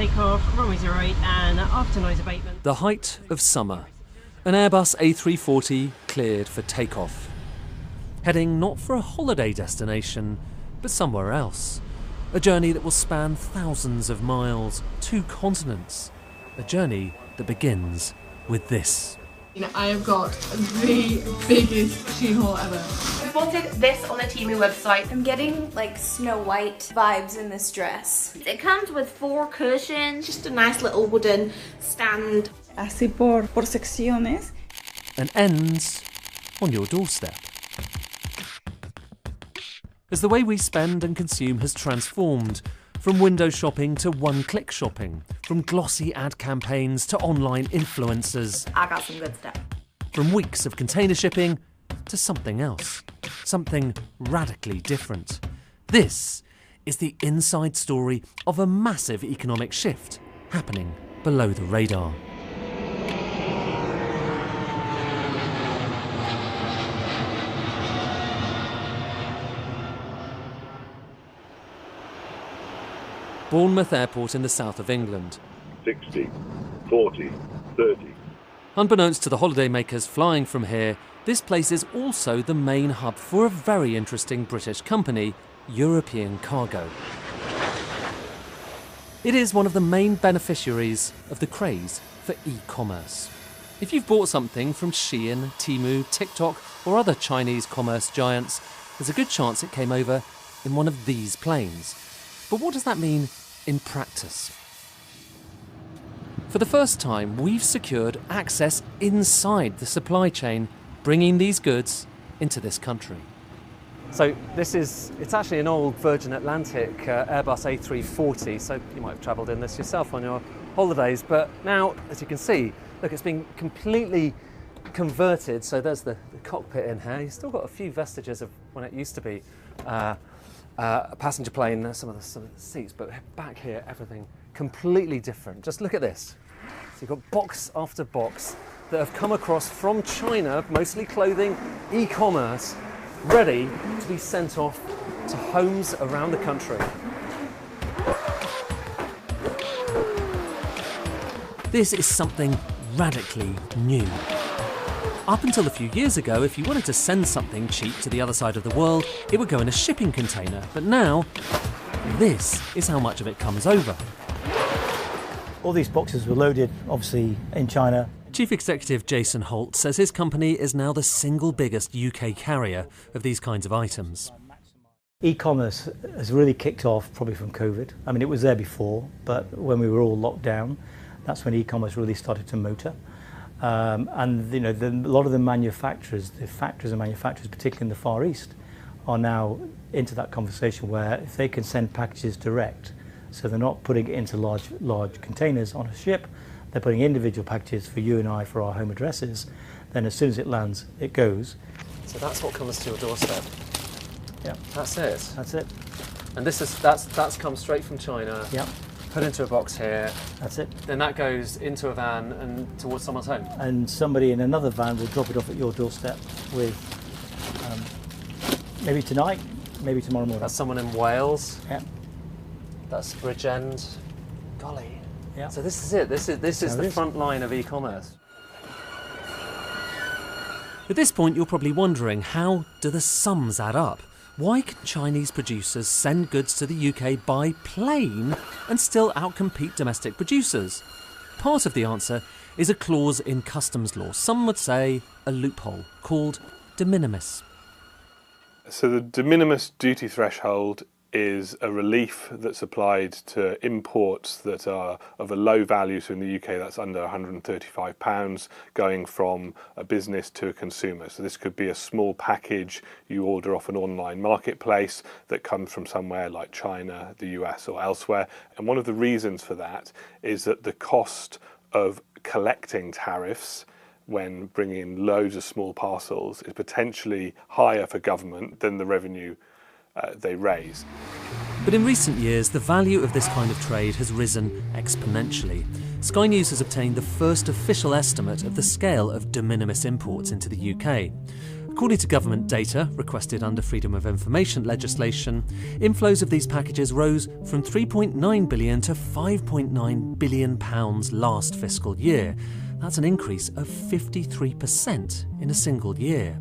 takeoff, runway 08 and after noise abatement. The height of summer. An Airbus A340 cleared for takeoff. Heading not for a holiday destination, but somewhere else. A journey that will span thousands of miles, 2 continents. A journey that begins with this. I have got the biggest shoe haul ever. I spotted this on the Temu website. I'm getting like Snow White vibes in this dress. It comes with 4 cushions, just a nice little wooden stand. Así por secciones. And ends on your doorstep. As the way we spend and consume has transformed, from window shopping to one-click shopping, from glossy ad campaigns to online influencers. I got some good stuff. From weeks of container shipping to something else, something radically different. This is the inside story of a massive economic shift happening below the radar. Bournemouth Airport in the south of England. 60, 40, 30. Unbeknownst to the holidaymakers flying from here, this place is also the main hub for a very interesting British company, European Cargo. It is one of the main beneficiaries of the craze for e-commerce. If you've bought something from Shein, Temu, TikTok or other Chinese commerce giants, there's a good chance it came over in one of these planes. But what does that mean in practice? For the first time, we've secured access inside the supply chain, bringing these goods into this country. So it's actually an old Virgin Atlantic Airbus A340, so you might have travelled in this yourself on your holidays, but now, as you can see, look, it's been completely converted, so there's the cockpit in here. You've still got a few vestiges of when it used to be a passenger plane, some of the seats, but back here, everything completely different. Just look at this. So you've got box after box that have come across from China, mostly clothing, e-commerce, ready to be sent off to homes around the country. This is something radically new. Up until a few years ago, if you wanted to send something cheap to the other side of the world, it would go in a shipping container. But now, this is how much of it comes over. All these boxes were loaded, obviously, in China. Chief Executive Jason Holt says his company is now the single biggest UK carrier of these kinds of items. E-commerce has really kicked off probably from COVID. I mean, it was there before, but when we were all locked down, that's when e-commerce really started to motor. And a lot of the manufacturers, the factories and manufacturers, particularly in the Far East, are now into that conversation where if they can send packages direct, so they're not putting it into large containers on a ship, they're putting individual packages for you and I for our home addresses, then as soon as it lands, it goes. So that's what comes to your doorstep. Yeah. That's it. That's it. And that's come straight from China. Yeah. Put into a box here. That's it. Then that goes into a van and towards someone's home. And somebody in another van will drop it off at your doorstep with maybe tonight, maybe tomorrow morning. That's someone in Wales. Yeah. That's Bridgend. Golly. Yeah. So this is it. This is the front line of e-commerce. At this point, you're probably wondering, how do the sums add up? Why can Chinese producers send goods to the UK by plane and still outcompete domestic producers? Part of the answer is a clause in customs law, some would say a loophole, called de minimis. So the de minimis duty threshold is a relief that's applied to imports that are of a low value. So in the UK, that's under £135, going from a business to a consumer. So this could be a small package you order off an online marketplace that comes from somewhere like China, the US or elsewhere. And one of the reasons for that is that the cost of collecting tariffs when bringing in loads of small parcels is potentially higher for government than the revenue they raise. But in recent years, the value of this kind of trade has risen exponentially. Sky News has obtained the first official estimate of the scale of de minimis imports into the UK. According to government data requested under Freedom of Information legislation, inflows of these packages rose from £3.9 billion to £5.9 billion last fiscal year. That's an increase of 53% in a single year.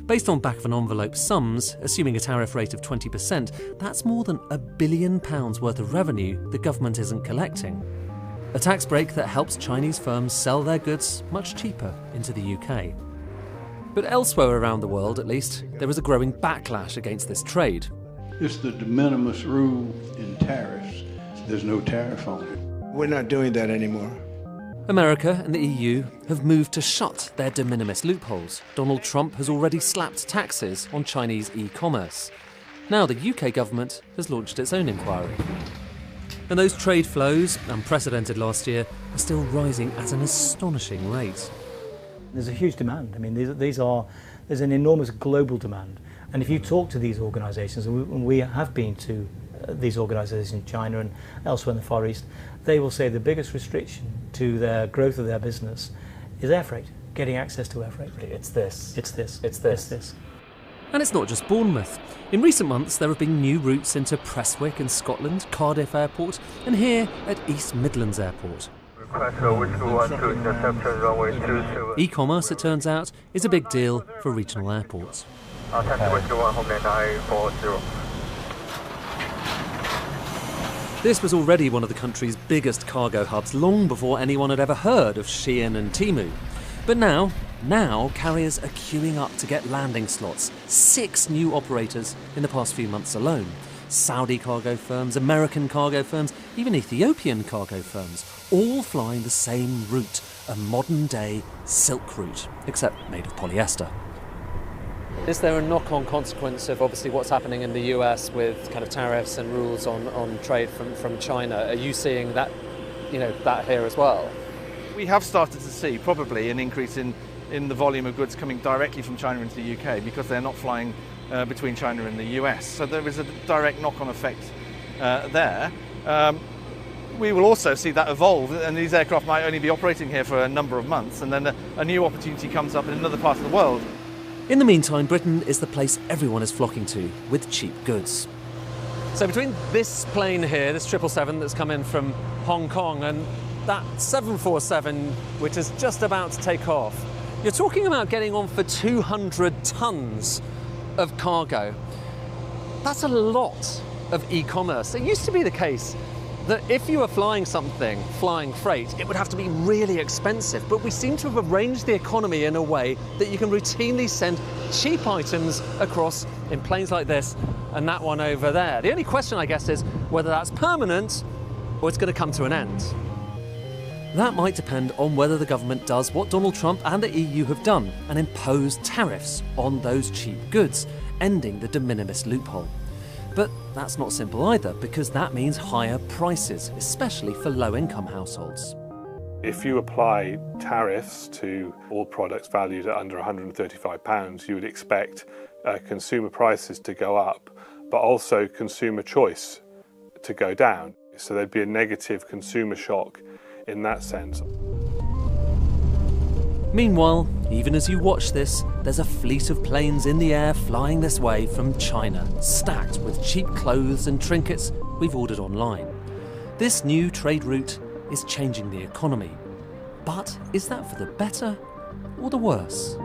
Based on back-of-an-envelope sums, assuming a tariff rate of 20%, that's more than £1 billion worth of revenue the government isn't collecting. A tax break that helps Chinese firms sell their goods much cheaper into the UK. But elsewhere around the world, at least, there is a growing backlash against this trade. It's the de minimis rule in tariffs. There's no tariff on it. We're not doing that anymore. America and the EU have moved to shut their de minimis loopholes. Donald Trump has already slapped taxes on Chinese e-commerce. Now the UK government has launched its own inquiry. And those trade flows, unprecedented last year, are still rising at an astonishing rate. There's a huge demand. I mean, there's an enormous global demand. And if you talk to these organisations, and we have been to these organisations in China and elsewhere in the Far East, they will say the biggest restriction to their growth of their business is air freight, getting access to air freight. It's this. It's this. It's this. It's this. And it's not just Bournemouth. In recent months, there have been new routes into Prestwick in Scotland, Cardiff Airport, and here at East Midlands Airport. E-commerce, it turns out, is a big deal for regional airports. This was already one of the country's biggest cargo hubs long before anyone had ever heard of Shein and Temu. But now carriers are queuing up to get landing slots. 6 new operators in the past few months alone. Saudi cargo firms, American cargo firms, even Ethiopian cargo firms, all flying the same route, a modern-day Silk Route, except made of polyester. Is there a knock-on consequence of obviously what's happening in the US with kind of tariffs and rules on trade from China? Are you seeing that, that here as well? We have started to see probably an increase in the volume of goods coming directly from China into the UK because they're not flying between China and the US. So there is a direct knock-on effect there. We will also see that evolve, and these aircraft might only be operating here for a number of months, and then a new opportunity comes up in another part of the world. In the meantime, Britain is the place everyone is flocking to with cheap goods. So between this plane here, this 777 that's come in from Hong Kong, and that 747, which is just about to take off, you're talking about getting on for 200 tons of cargo. That's a lot of e-commerce. It used to be the case that if you were flying freight, it would have to be really expensive. But we seem to have arranged the economy in a way that you can routinely send cheap items across in planes like this and that one over there. The only question, I guess, is whether that's permanent or it's going to come to an end. That might depend on whether the government does what Donald Trump and the EU have done and impose tariffs on those cheap goods, ending the de minimis loophole. But that's not simple either, because that means higher prices, especially for low-income households. If you apply tariffs to all products valued at under £135, you would expect consumer prices to go up, but also consumer choice to go down. So there'd be a negative consumer shock in that sense. Meanwhile, even as you watch this, there's a fleet of planes in the air flying this way from China, stacked with cheap clothes and trinkets we've ordered online. This new trade route is changing the economy. But is that for the better or the worse?